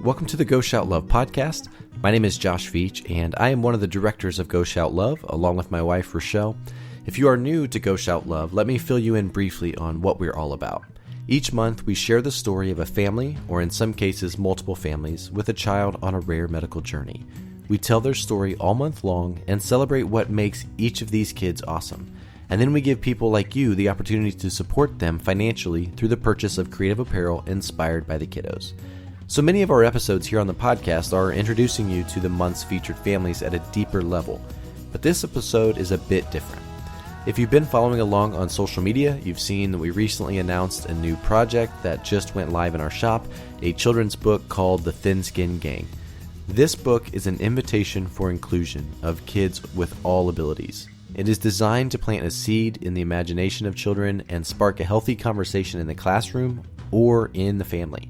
Welcome to the Go Shout Love podcast. My name is Josh Veach, and I am one of the directors of Go Shout Love, along with my wife, Rochelle. If you are new to Go Shout Love, let me fill you in briefly on what we're all about. Each month, we share the story of a family, or in some cases, multiple families, with a child on a rare medical journey. We tell their story all month long and celebrate what makes each of these kids awesome. And then we give people like you the opportunity to support them financially through the purchase of creative apparel inspired by the kiddos. So many of our episodes here on the podcast are introducing you to the month's featured families at a deeper level, but this episode is a bit different. If you've been following along on social media, you've seen that we recently announced a new project that just went live in our shop, a children's book called The Thin Skin Gang. This book is an invitation for inclusion of kids with all abilities. It is designed to plant a seed in the imagination of children and spark a healthy conversation in the classroom or in the family.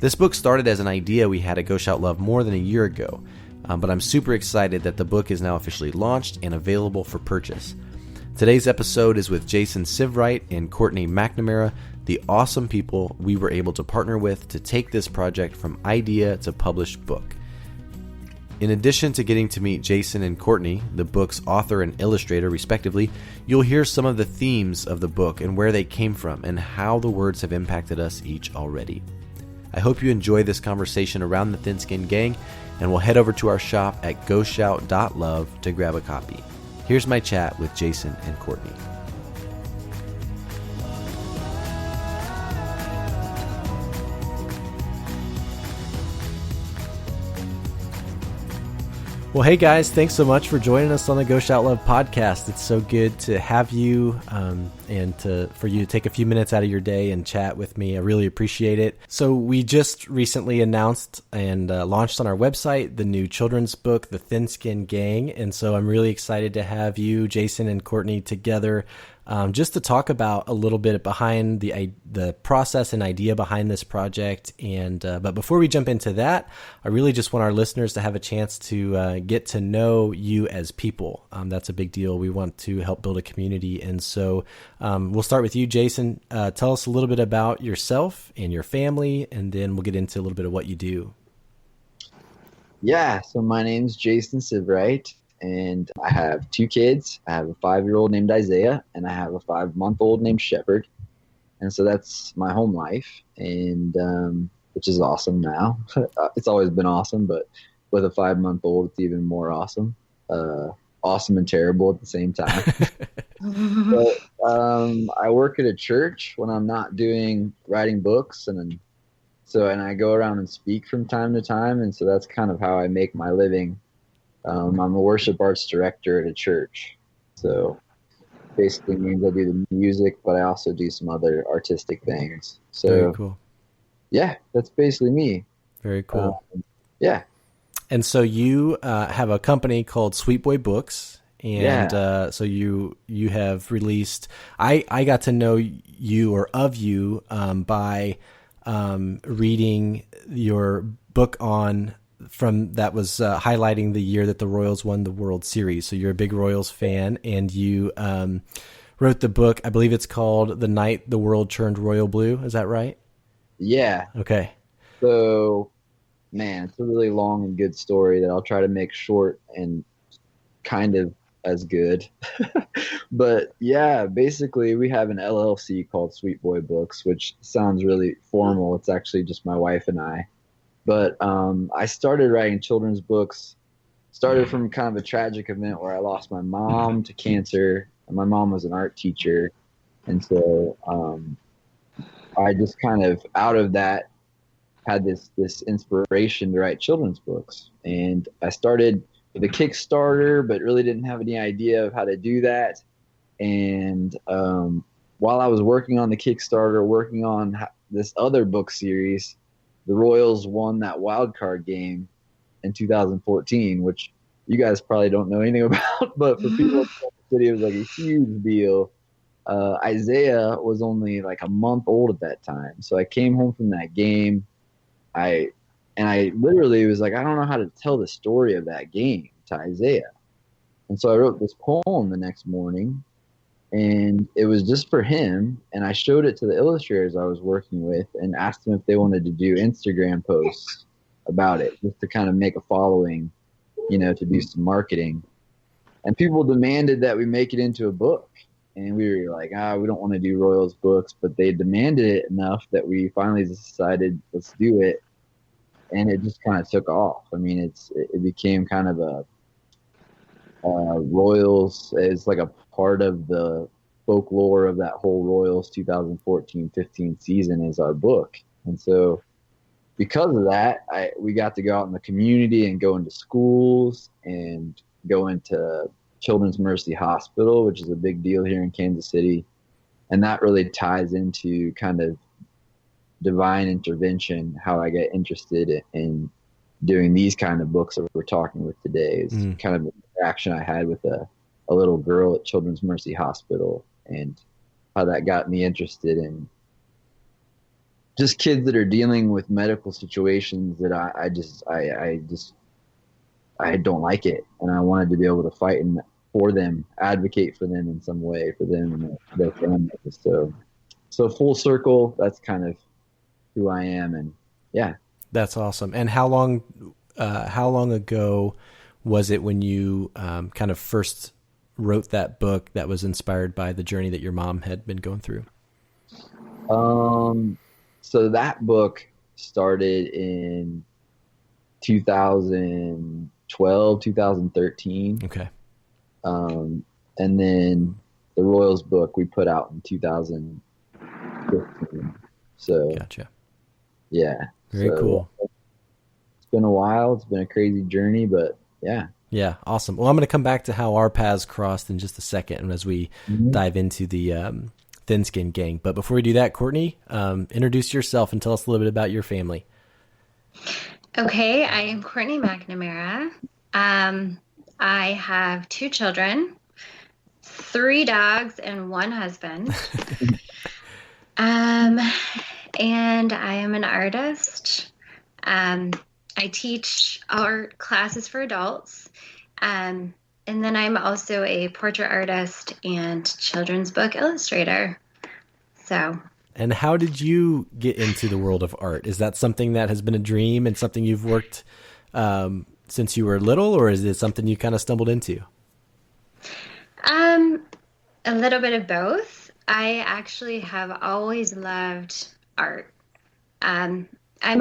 This book started as an idea we had at Go Shout Love more than a year ago, but I'm super excited that the book is now officially launched and available for purchase. Today's episode is with Jason Sivewright and Courtney McNamara, the awesome people we were able to partner with to take this project from idea to published book. In addition to getting to meet Jason and Courtney, the book's author and illustrator respectively, you'll hear some of the themes of the book and where they came from and how the words have impacted us each already. I hope you enjoy this conversation around the Thin Skin Gang, and we'll head over to our shop at goshout.love to grab a copy. Here's my chat with Jason and Courtney. Well, hey guys, thanks so much for joining us on the Go Shout Love podcast. It's so good to have you and for you to take a few minutes out of your day and chat with me. I really appreciate it. So we just recently announced and launched on our website the new children's book, The Thin Skin Gang. And so I'm really excited to have you, Jason and Courtney, together just to talk about a little bit behind the process and idea behind this project. And but before we jump into that, I really just want our listeners to have a chance to get to know you as people. That's a big deal. We want to help build a community. And so we'll start with you, Jason. Tell us a little bit about yourself and your family, and then we'll get into a little bit of what you do. Yeah, so my name's Jason Sivewright. And I have two kids. I have a 5-year-old named Isaiah, and I have a 5-month-old named Shepherd. And so that's my home life, and which is awesome now. It's always been awesome, but with a 5-month-old, it's even more awesome. Awesome and terrible at the same time. But I work at a church when I'm not writing books, and I go around and speak from time to time, and so that's kind of how I make my living. I'm a worship arts director at a church, so basically means I do the music, but I also do some other artistic things. So, very cool. Yeah, that's basically me. Very cool. Yeah. And so you have a company called Sweet Boy Books, and so you have released. I got to know you or of you by reading your book that was highlighting the year that the Royals won the World Series. So you're a big Royals fan, and you wrote the book. I believe it's called The Night the World Turned Royal Blue. Is that right? Yeah. Okay. So, man, it's a really long and good story that I'll try to make short and kind of as good. But yeah, basically we have an LLC called Sweet Boy Books, which sounds really formal. It's actually just my wife and I. But I started writing children's books, started from kind of a tragic event where I lost my mom to cancer, and my mom was an art teacher. And so I just kind of, out of that, had this inspiration to write children's books. And I started with a Kickstarter, but really didn't have any idea of how to do that. And while I was working on the Kickstarter, working on this other book series, the Royals won that wild card game in 2014, which you guys probably don't know anything about, but for people in the city, it was like a huge deal. Isaiah was only like a month old at that time. So I came home from that game. I literally was like, I don't know how to tell the story of that game to Isaiah. And so I wrote this poem the next morning, and it was just for him. And I showed it to the illustrators I was working with and asked them if they wanted to do Instagram posts about it, just to kind of make a following, to do some marketing. And people demanded that we make it into a book. And we were like, we don't want to do Royals books, but they demanded it enough that we finally decided, let's do it. And it just kind of took off. I mean, it became kind of a Royals is like a part of the folklore of that whole Royals 2014-15 season is our book. And so because of that, we got to go out in the community and go into schools and go into Children's Mercy Hospital, which is a big deal here in Kansas City. And that really ties into kind of divine intervention, how I get interested in doing these kind of books that we're talking with today. Is kind of the interaction I had with a little girl at Children's Mercy Hospital, and how that got me interested in just kids that are dealing with medical situations that I don't like it, and I wanted to be able to fight for them, advocate for them in some way, for them and their families. So full circle, that's kind of who I am, and yeah. That's awesome. And how long ago was it when you kind of first wrote that book that was inspired by the journey that your mom had been going through? So that book started in 2012, 2013. Okay. And then the Royals book we put out in 2015. So gotcha. Yeah. Very cool. It's been a while. It's been a crazy journey, but yeah. Yeah. Awesome. Well, I'm going to come back to how our paths crossed in just a second, and as we dive into the Thin Skin Gang. But before we do that, Courtney, introduce yourself and tell us a little bit about your family. Okay. I am Courtney McNamara. I have 2 children, 3 dogs, and 1 husband. And I am an artist. I teach art classes for adults. And then I'm also a portrait artist and children's book illustrator. So. And how did you get into the world of art? Is that something that has been a dream and something you've worked since you were little, or is it something you kind of stumbled into? A little bit of both. I actually have always loved art. I'm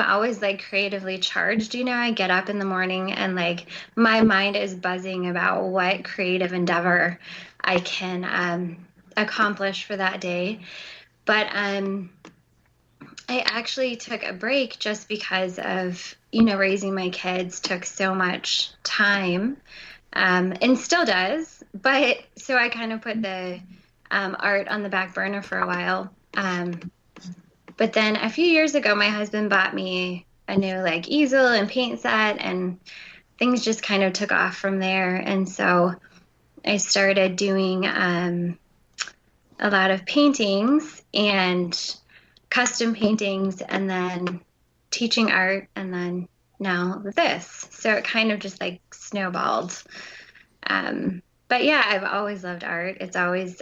always like creatively charged, I get up in the morning and like my mind is buzzing about what creative endeavor I can accomplish for that day. But I actually took a break just because of, raising my kids took so much time, and still does. But so I kind of put the art on the back burner for a while. But then a few years ago, my husband bought me a new like easel and paint set, and things just kind of took off from there. And so I started doing a lot of paintings and custom paintings, and then teaching art, and then now this. So it kind of just like snowballed. But yeah, I've always loved art. It's always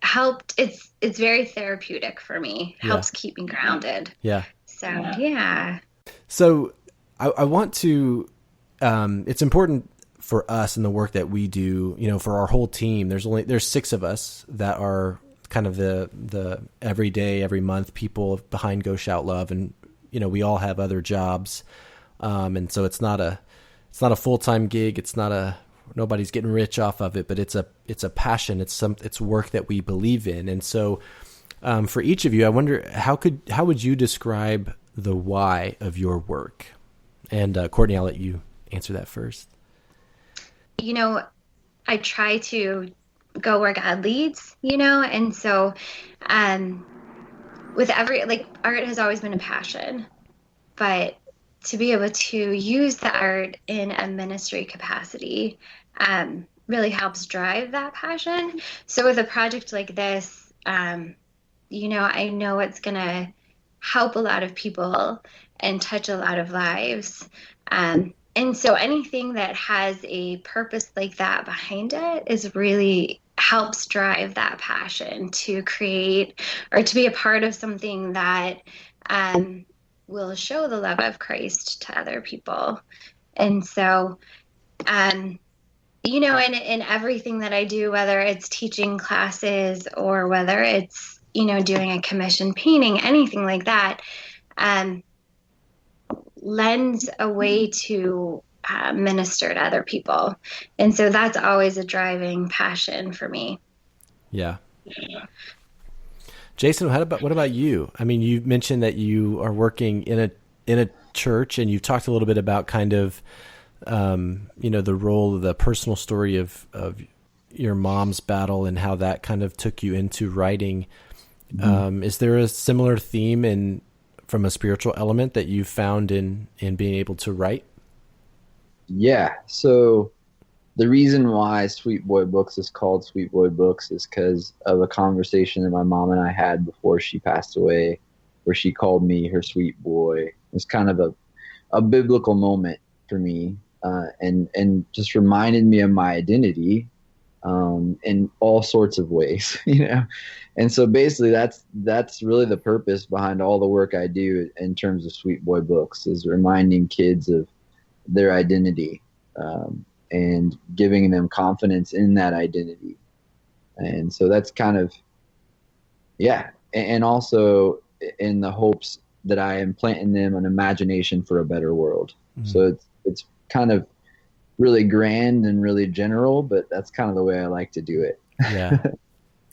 helped. It's very therapeutic for me. Helps keep me grounded. Yeah. So yeah. So I want to. It's important for us in the work that we do. For our whole team. There's 6 of us that are kind of the everyday, every month people behind Go Shout Love, and we all have other jobs, and so it's not a full-time gig. It's not nobody's getting rich off of it, but it's a passion. It's work that we believe in. And so, for each of you, I wonder how would you describe the why of your work? And Courtney, I'll let you answer that first. I try to go where God leads, and so, with art has always been a passion, but to be able to use the art in a ministry capacity really helps drive that passion. So with a project like this, I know it's going to help a lot of people and touch a lot of lives. And so anything that has a purpose like that behind it is really helps drive that passion to create or to be a part of something that will show the love of Christ to other people. And so, you know, in everything that I do, whether it's teaching classes or whether it's, you know, doing a commission painting, anything like that, lends a way to minister to other people. And so that's always a driving passion for me. Yeah. Jason, what about you? I mean, you mentioned that you are working in a church, and you've talked a little bit about kind of, you know, the role of the personal story of your mom's battle and how that kind of took you into writing. Mm-hmm. Is there a similar theme from a spiritual element that you found in being able to write? Yeah. So the reason why Sweet Boy Books is called Sweet Boy Books is because of a conversation that my mom and I had before she passed away, where she called me her sweet boy. It was kind of a biblical moment for me, and just reminded me of my identity in all sorts of ways, you know. And so basically that's really the purpose behind all the work I do in terms of Sweet Boy Books, is reminding kids of their identity, and giving them confidence in that identity. And so that's kind of, yeah. And also in the hopes that I am planting them an imagination for a better world. Mm-hmm. So it's kind of really grand and really general, but that's kind of the way I like to do it. Yeah.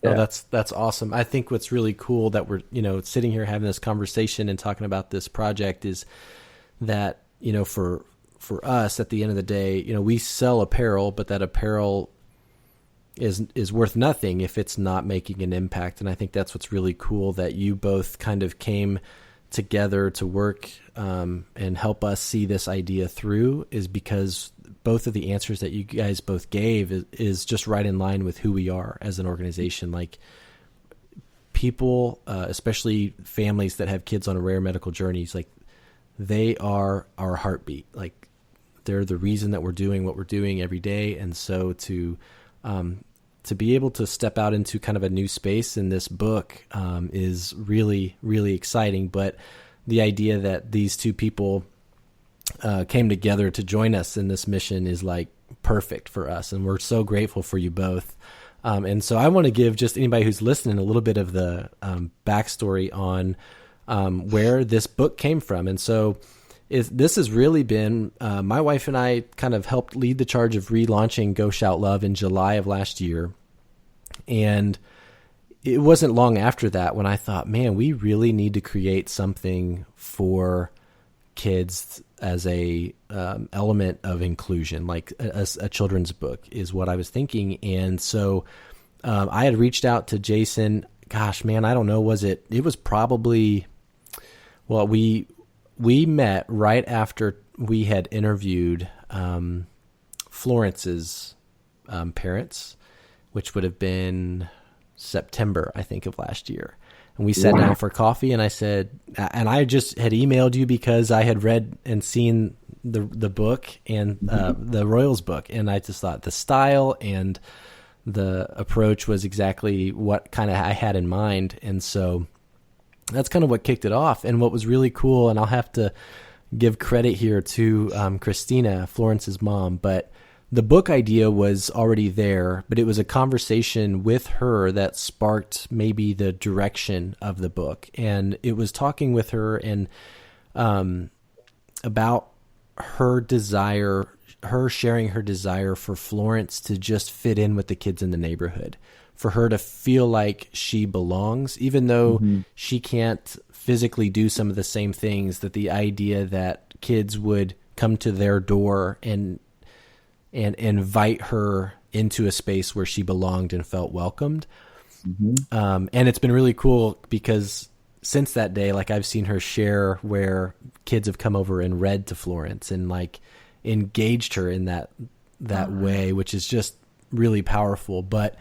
Yeah. Oh, that's awesome. I think what's really cool that we're, you know, sitting here having this conversation and talking about this project is that, you know, for us at the end of the day, you know, we sell apparel, but that apparel is worth nothing if it's not making an impact. And I think that's what's really cool, that you both kind of came together to work and help us see this idea through, is because both of the answers that you guys both gave is just right in line with who we are as an organization. Like, people, especially families that have kids on a rare medical journeys, like, they are our heartbeat. Like, they're the reason that we're doing what we're doing every day. And so to be able to step out into kind of a new space in this book is really, really exciting. But the idea that these two people came together to join us in this mission is like perfect for us. And we're so grateful for you both. And so I want to give just anybody who's listening a little bit of the backstory on where this book came from. And so this has really been, my wife and I kind of helped lead the charge of relaunching Go Shout Love in July of last year. And it wasn't long after that when I thought, man, we really need to create something for kids as a element of inclusion, like a children's book is what I was thinking. And so I had reached out to Jason. Gosh, man, I don't know. It was probably, well, we met right after we had interviewed Florence's parents, which would have been September, I think, of last year. And we sat down for coffee, and I said, and I just had emailed you because I had read and seen the book and the Royals book. And I just thought the style and the approach was exactly what kind of I had in mind. And so that's kind of what kicked it off. And what was really cool, and I'll have to give credit here to Christina, Florence's mom, but the book idea was already there, but it was a conversation with her that sparked maybe the direction of the book. And it was talking with her and about her desire, her sharing her desire for Florence to just fit in with the kids in the neighborhood, for her to feel like she belongs, even though she can't physically do some of the same things, that the idea that kids would come to their door and invite her into a space where she belonged and felt welcomed. And it's been really cool because since that day, like, I've seen her share where kids have come over and read to Florence and like engaged her in that way, which is just really powerful. But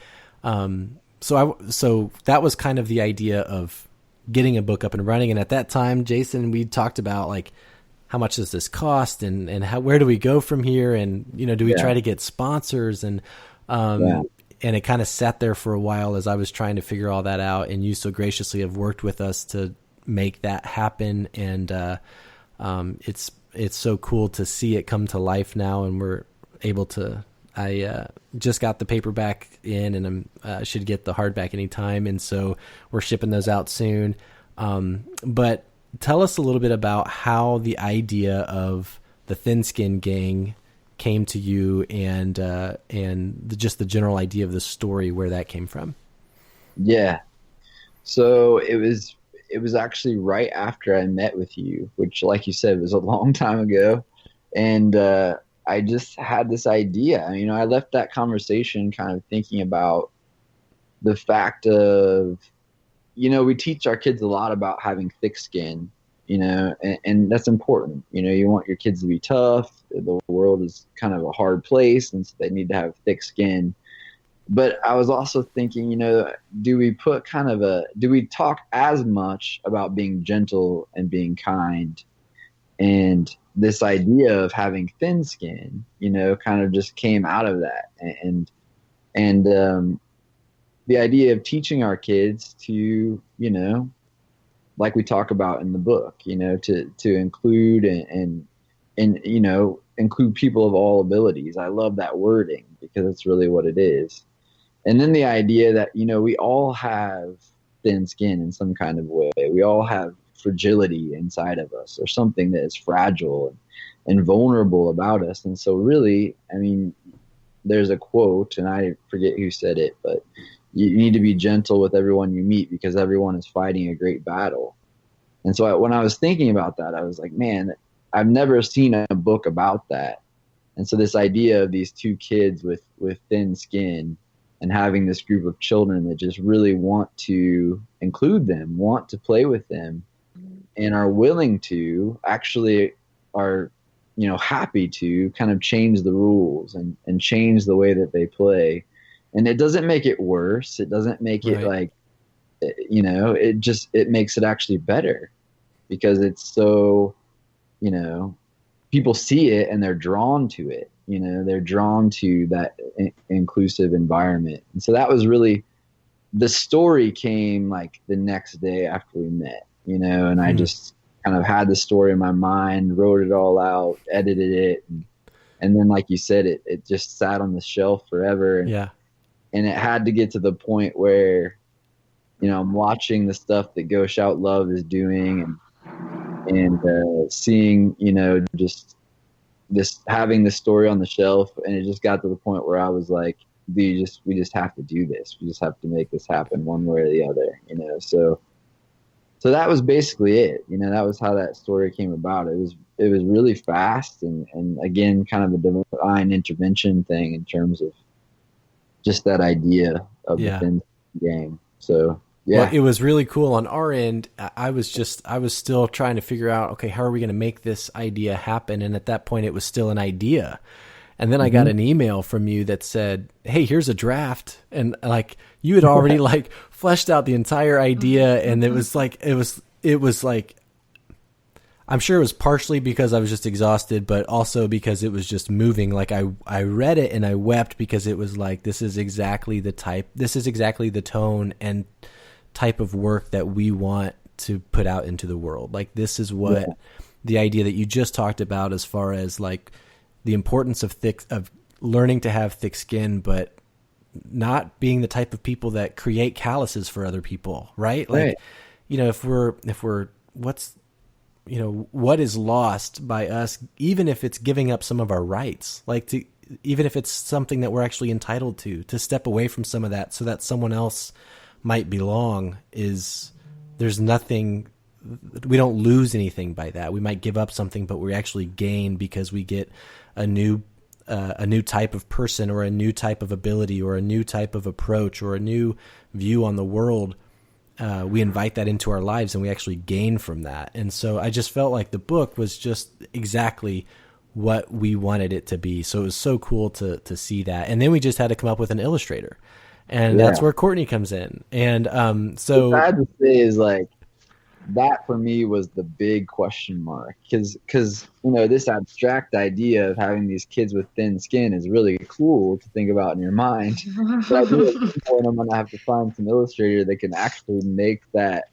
so that was kind of the idea of getting a book up and running. And at that time, Jason, we talked about like, how much does this cost, and where do we go from here? And, you know, do we try to get sponsors? And it kind of sat there for a while as I was trying to figure all that out. And you so graciously have worked with us to make that happen. And it's so cool to see it come to life now, and we're able to. I just got the paperback in, and I should get the hardback anytime, and so we're shipping those out soon. But tell us a little bit about how the idea of the Thin Skin Gang came to you, and just the general idea of the story, where that came from. Yeah. So it was actually right after I met with you, which, like you said, was a long time ago. And I just had this idea. You know, I left that conversation kind of thinking about the fact of, you know, we teach our kids a lot about having thick skin, you know, and that's important. You know, you want your kids to be tough. The world is kind of a hard place, and so they need to have thick skin. But I was also thinking, you know, do we talk as much about being gentle and being kind? And this idea of having thin skin, you know, kind of just came out of that. And the idea of teaching our kids to, you know, like we talk about in the book, you know, to include and you know, include people of all abilities. I love that wording because it's really what it is. And then the idea that, you know, we all have thin skin in some kind of way. We all have fragility inside of us, or something that is fragile and vulnerable about us. And so really, I mean, there's a quote, and I forget who said it, but you need to be gentle with everyone you meet because everyone is fighting a great battle. And so when I was thinking about that, I was like, man, I've never seen a book about that. And so this idea of these two kids with thin skin and having this group of children that just really want to include them, want to play with them, and are willing to, actually are, you know, happy to kind of change the rules and change the way that they play. And it doesn't make it worse. It doesn't make it like, you know, it makes it actually better because it's so, you know, people see it and they're drawn to it. You know, they're drawn to that inclusive environment. And so that was really, the story came like the next day after we met, you know, and I just kind of had the story in my mind, wrote it all out, edited it. And then, like you said, it just sat on the shelf forever. And it had to get to the point where, you know, I'm watching the stuff that Go Shout Love is doing and seeing, you know, just this, having this story on the shelf. And it just got to the point where I was like, we just have to do this. We just have to make this happen one way or the other, you know? So that was basically it. You know, that was how that story came about. It was really fast and again, kind of a divine intervention thing in terms of just that idea of the Thin Gang. So, yeah. Well, it was really cool on our end. I was still trying to figure out, okay, how are we going to make this idea happen? And at that point it was still an idea. And then I got an email from you that said, hey, here's a draft. And like, you had already like fleshed out the entire idea. And it was like, I'm sure it was partially because I was just exhausted, but also because it was just moving. Like I read it and I wept because it was like, this is exactly the tone and type of work that we want to put out into the world. Like, this is what the idea that you just talked about, as far as like the importance of learning to have thick skin, but not being the type of people that create calluses for other people. Right. Like, you know, if we're what is lost by us, even if it's giving up some of our rights, even if it's something that we're actually entitled to step away from some of that so that someone else might belong, there's nothing, we don't lose anything by that. We might give up something, but we actually gain because we get a new type of person, or a new type of ability, or a new type of approach, or a new view on the world. We invite that into our lives and we actually gain from that. And so I just felt like the book was just exactly what we wanted it to be. So it was so cool to see that. And then we just had to come up with an illustrator, and that's where Courtney comes in. And so what I had to say is, like, that for me was the big question mark, because you know, this abstract idea of having these kids with thin skin is really cool to think about in your mind. But I do at some point I'm gonna have to find some illustrator that can actually make that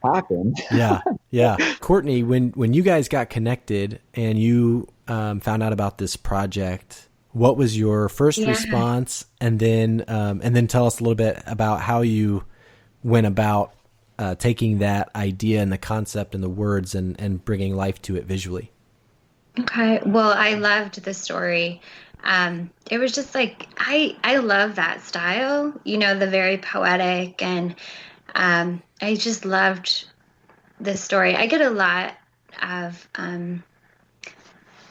happen. Yeah. Yeah. Courtney, when you guys got connected and you found out about this project, what was your first response? And then tell us a little bit about how you went about taking that idea and the concept and the words and bringing life to it visually. Okay. Well, I loved the story. It was just like I love that style, the very poetic, and I just loved the story. I get a lot of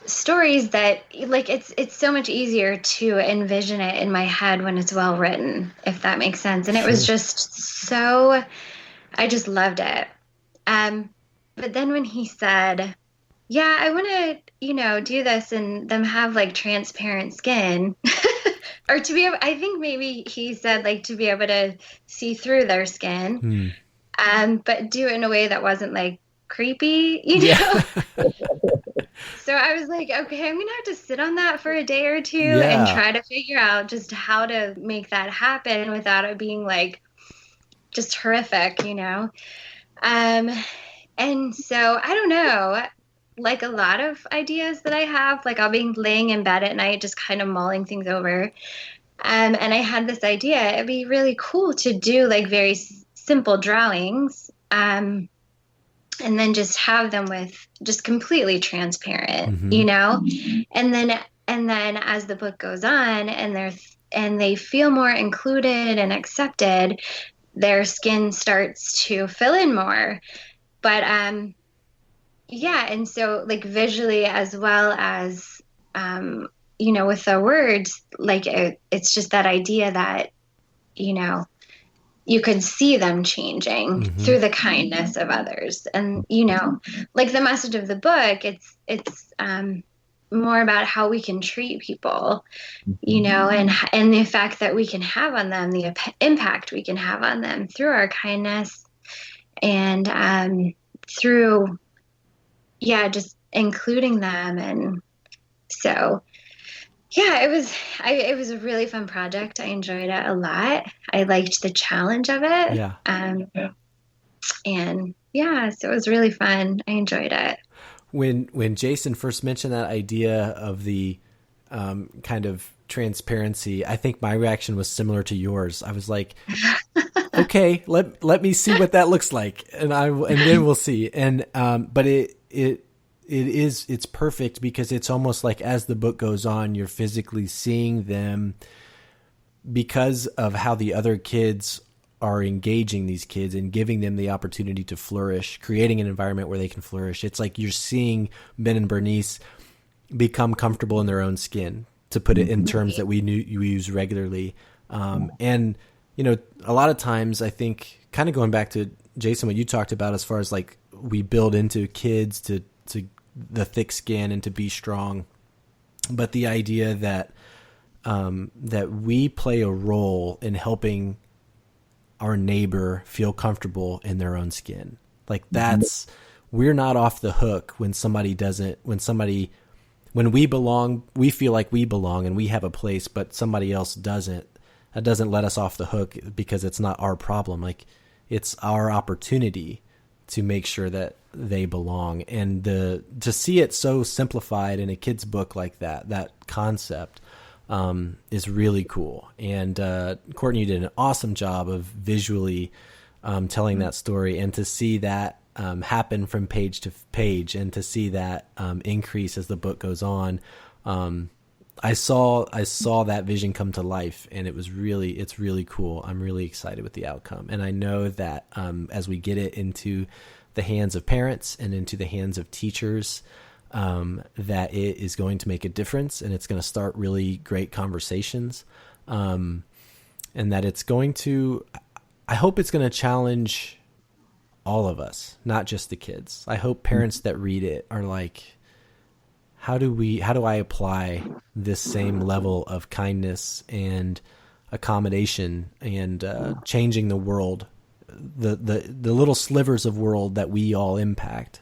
stories that like it's so much easier to envision it in my head when it's well written, if that makes sense. And it was just so I just loved it. But then when he said, yeah, I want to, do this and them have like transparent skin or to be able, I think maybe he said like to be able to see through their skin, but do it in a way that wasn't like creepy, know? So I was like, okay, I'm going to have to sit on that for a day or two and try to figure out just how to make that happen without it being like just horrific, And so I don't know, like a lot of ideas that I have, like I'll be laying in bed at night, just kind of mulling things over. And I had this idea, it'd be really cool to do like very simple drawings. And then just have them with just completely transparent, and then as the book goes on and they feel more included and accepted, their skin starts to fill in more. But and so like visually as well as with the words, like it's just that idea that you could see them changing through the kindness of others. And like the message of the book, it's more about how we can treat people, and the effect that we can have on them, the impact we can have on them through our kindness and through just including them. And so it was a really fun project. I enjoyed it a lot. I liked the challenge of it. Yeah. And so it was really fun. I enjoyed it. When Jason first mentioned that idea of the kind of transparency, I think my reaction was similar to yours. I was like, okay, let me see what that looks like, and then we'll see. And but it's perfect because it's almost like as the book goes on, you're physically seeing them because of how the other kids are engaging these kids and giving them the opportunity to flourish, creating an environment where they can flourish. It's like you're seeing Ben and Bernice become comfortable in their own skin, to put it in terms that we use regularly. And, a lot of times I think, kind of going back to Jason, what you talked about as far as like we build into kids to the thick skin and to be strong, but the idea that that we play a role in helping our neighbor feel comfortable in their own skin. Like we're not off the hook when we belong, we feel like we belong and we have a place, but somebody else doesn't. That doesn't let us off the hook because it's not our problem. Like it's our opportunity to make sure that they belong. And to see it so simplified in a kid's book like that concept is really cool. And Courtney did an awesome job of visually telling that story, and to see that happen from page to page, and to see that increase as the book goes on. I saw that vision come to life, and it's really cool. I'm really excited with the outcome. And I know that as we get it into the hands of parents and into the hands of teachers, that it is going to make a difference, and it's going to start really great conversations. And that it's going to, I hope it's going to challenge all of us, not just the kids. I hope parents that read it are like, how do I apply this same level of kindness and accommodation and changing the world, the little slivers of world that we all impact,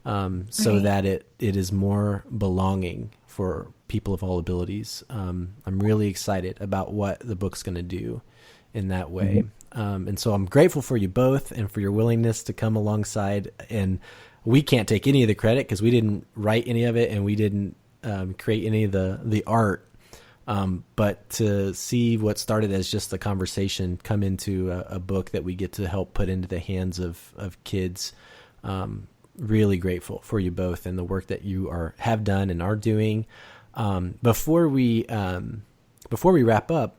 so that it is more belonging for people of all abilities. I'm really excited about what the book's going to do, in that way. And so I'm grateful for you both and for your willingness to come alongside. And we can't take any of the credit because we didn't write any of it and we didn't create any of the art. But to see what started as just a conversation come into a book that we get to help put into the hands of kids, really grateful for you both and the work that you have done and are doing. Before we wrap up,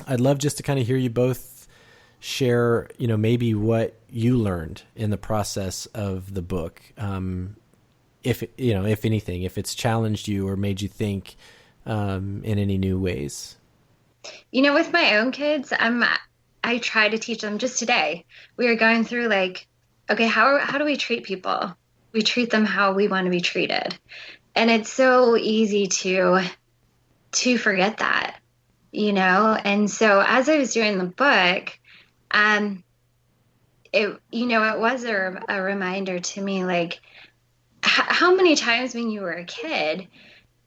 I'd love just to kind of hear you both share, maybe what you learned in the process of the book. If anything, if it's challenged you or made you think in any new ways. With my own kids, I try to teach them. Just today, we were going through okay, how do we treat people? We treat them how we want to be treated. And it's so easy to forget that, And so as I was doing the book, it was a reminder to me, how many times when you were a kid,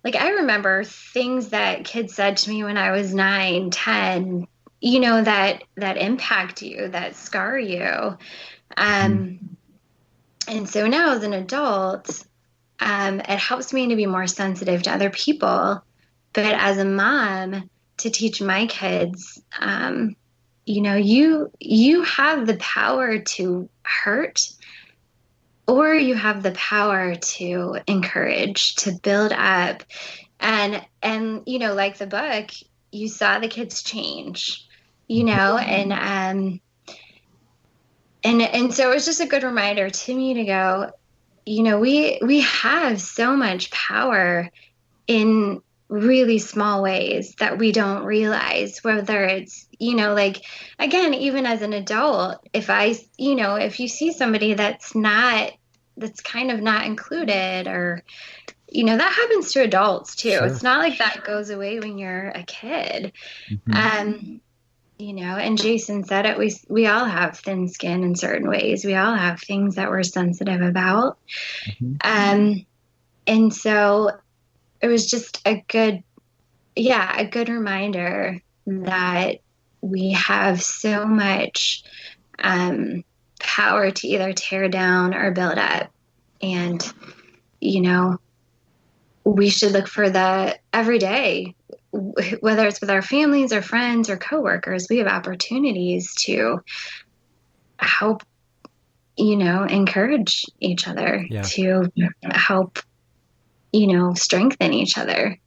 I remember things that kids said to me when I was 9, 10, that impact you, that scar you. And so now as an adult, it helps me to be more sensitive to other people. But as a mom, to teach my kids, you have the power to hurt, or you have the power to encourage, to build up. And like the book, you saw the kids change, and so it was just a good reminder to me to go, we have so much power in really small ways that we don't realize, whether it's, again, even as an adult, if you see somebody that's kind of not included, or, that happens to adults too. Sure. It's not like that goes away when you're a kid. And Jason said it, we all have thin skin in certain ways. We all have things that we're sensitive about. And so it was just a good reminder that we have so much power to either tear down or build up. And, we should look for the every day, whether it's with our families or friends or coworkers, we have opportunities to help, encourage each other, to help, strengthen each other.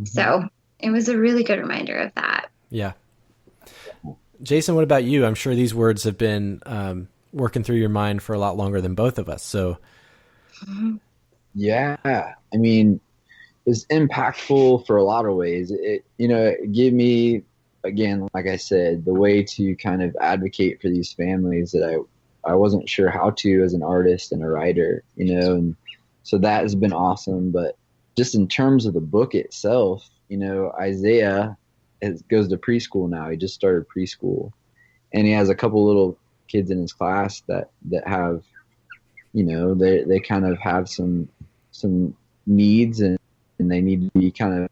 So it was a really good reminder of that. Yeah. Jason, what about you? I'm sure these words have been working through your mind for a lot longer than both of us. So, yeah, I mean, it's impactful for a lot of ways. It gave me, again, like I said, the way to kind of advocate for these families that I wasn't sure how to as an artist and a writer, and so that has been awesome. But just in terms of the book itself, Isaiah goes to preschool now. He just started preschool, and he has a couple little kids in his class that have, they kind of have some needs, and they need to be kind of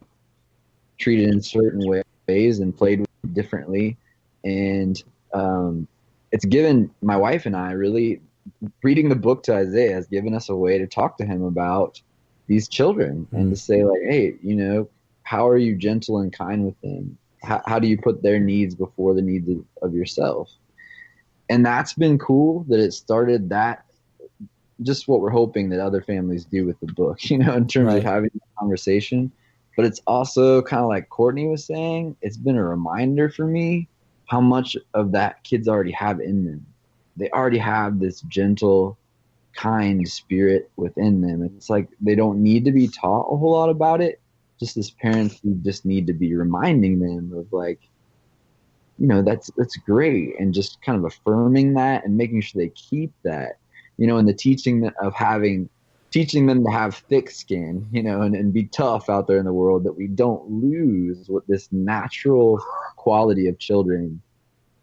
treated in certain ways and played with differently. And it's given my wife and I, really, reading the book to Isaiah has given us a way to talk to him about these children and to say, hey, how are you gentle and kind with them? How do you put their needs before the needs of yourself? And that's been cool that it started that, just what we're hoping that other families do with the book, in terms of having a conversation. But it's also kind of like Courtney was saying, it's been a reminder for me how much of that kids already have in them. They already have this gentle, kind spirit within them. It's like they don't need to be taught a whole lot about it. Just as parents, we just need to be reminding them of that's great, and just kind of affirming that and making sure they keep that, and the teaching them to have thick skin, and be tough out there in the world, that we don't lose what this natural quality of children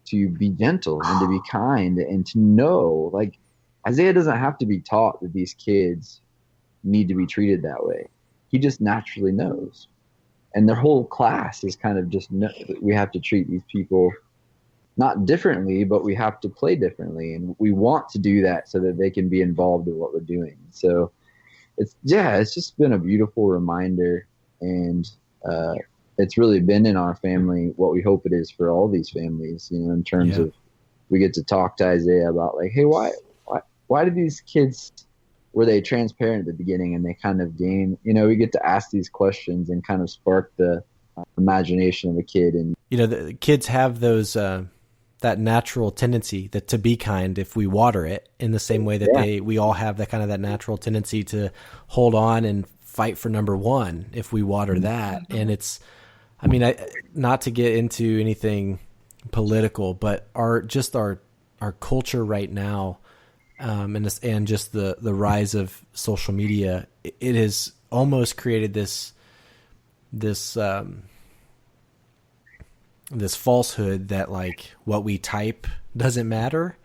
to be gentle and to be kind and to know, Isaiah doesn't have to be taught that these kids need to be treated that way. He just naturally knows. And their whole class is kind of just, we have to treat these people not differently, but we have to play differently, and we want to do that so that they can be involved in what we're doing. So it's just been a beautiful reminder, and it's really been in our family what we hope it is for all these families, in terms of, we get to talk to Isaiah about like, hey, why did these kids, were they transparent at the beginning and they kind of gain, we get to ask these questions and kind of spark the imagination of a kid. And the kids have those that natural tendency to be kind if we water it, in the same way that we all have that natural tendency to hold on and fight for number one if we water that. And it's, not to get into anything political, but our culture right now, and just the rise of social media, it has almost created this falsehood that like what we type doesn't matter.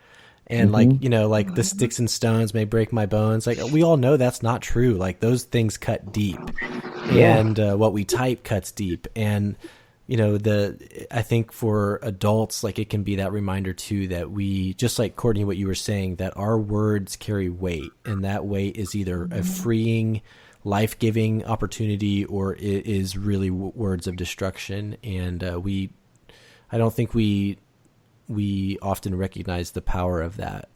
And like the sticks and stones may break my bones. Like, we all know that's not true. Like, those things cut deep, and what we type cuts deep. And, I think for adults, like, it can be that reminder too, that we, just like Courtney, what you were saying, that our words carry weight, and that weight is either a freeing, life-giving opportunity, or it is really words of destruction. And I don't think we often recognize the power of that.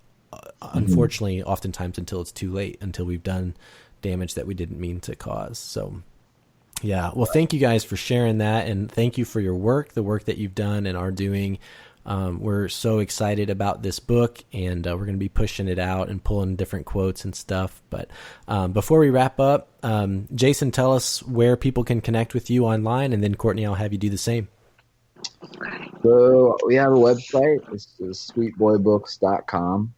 Unfortunately, oftentimes until it's too late, until we've done damage that we didn't mean to cause. So, yeah. Well, thank you guys for sharing that, and thank you for your work, the work that you've done and are doing. We're so excited about this book, and we're going to be pushing it out and pulling different quotes and stuff. But before we wrap up, Jason, tell us where people can connect with you online, and then Courtney, I'll have you do the same. So we have a website. It's sweetboybooks.com.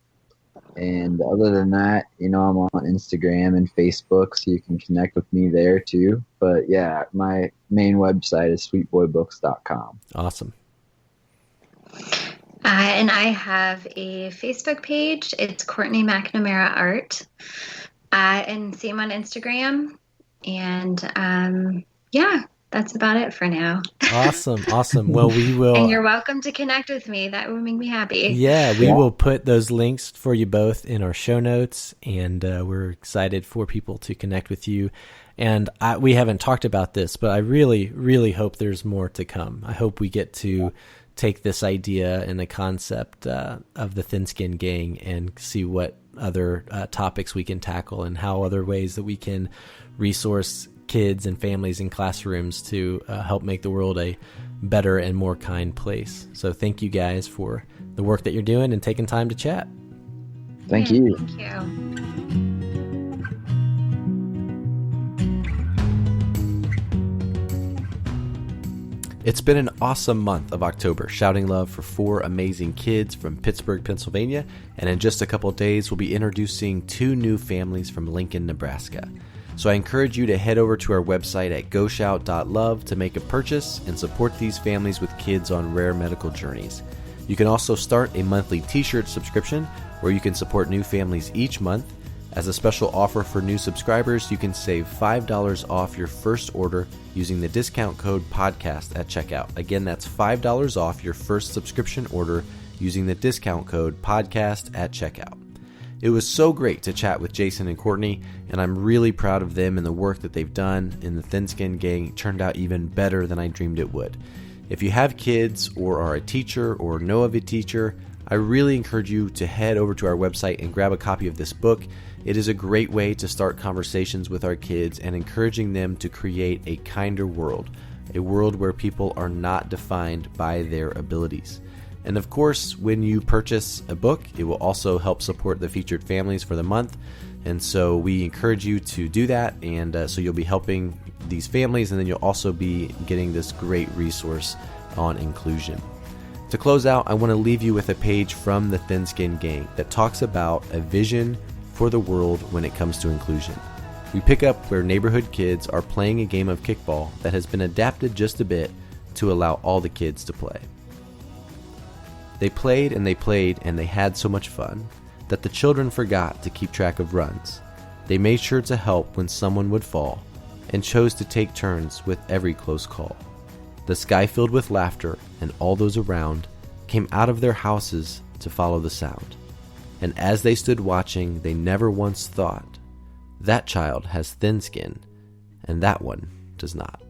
And other than that, I'm on Instagram and Facebook, so you can connect with me there too. But yeah, my main website is sweetboybooks.com. Awesome. And I have a Facebook page. It's Courtney McNamara Art. And same on Instagram. And that's about it for now. Awesome. Well, we will. And you're welcome to connect with me. That would make me happy. Yeah, we will put those links for you both in our show notes, and we're excited for people to connect with you. And we haven't talked about this, but I really, really hope there's more to come. I hope we get to take this idea and the concept of the Thin Skin Gang and see what other topics we can tackle, and how other ways that we can resource kids and families in classrooms to help make the world a better and more kind place. So thank you guys for the work that you're doing and taking time to chat. Thank you. Thank you. It's been an awesome month of October, shouting love for 4 amazing kids from Pittsburgh, Pennsylvania, and in just a couple days we'll be introducing 2 new families from Lincoln, Nebraska. So I encourage you to head over to our website at goshout.love to make a purchase and support these families with kids on rare medical journeys. You can also start a monthly t-shirt subscription where you can support new families each month. As a special offer for new subscribers, you can save $5 off your first order using the discount code podcast at checkout. Again, that's $5 off your first subscription order using the discount code podcast at checkout. It was so great to chat with Jason and Courtney, and I'm really proud of them and the work that they've done in the Thin Skin Gang. It turned out even better than I dreamed it would. If you have kids or are a teacher or know of a teacher, I really encourage you to head over to our website and grab a copy of this book. It is a great way to start conversations with our kids and encouraging them to create a kinder world, a world where people are not defined by their abilities. And of course, when you purchase a book, it will also help support the featured families for the month. And so we encourage you to do that. And so you'll be helping these families, and then you'll also be getting this great resource on inclusion. To close out, I want to leave you with a page from the Thin Skin Gang that talks about a vision for the world when it comes to inclusion. We pick up where neighborhood kids are playing a game of kickball that has been adapted just a bit to allow all the kids to play. They played and they played and they had so much fun that the children forgot to keep track of runs. They made sure to help when someone would fall and chose to take turns with every close call. The sky filled with laughter and all those around came out of their houses to follow the sound. And as they stood watching, they never once thought, that child has thin skin, and that one does not.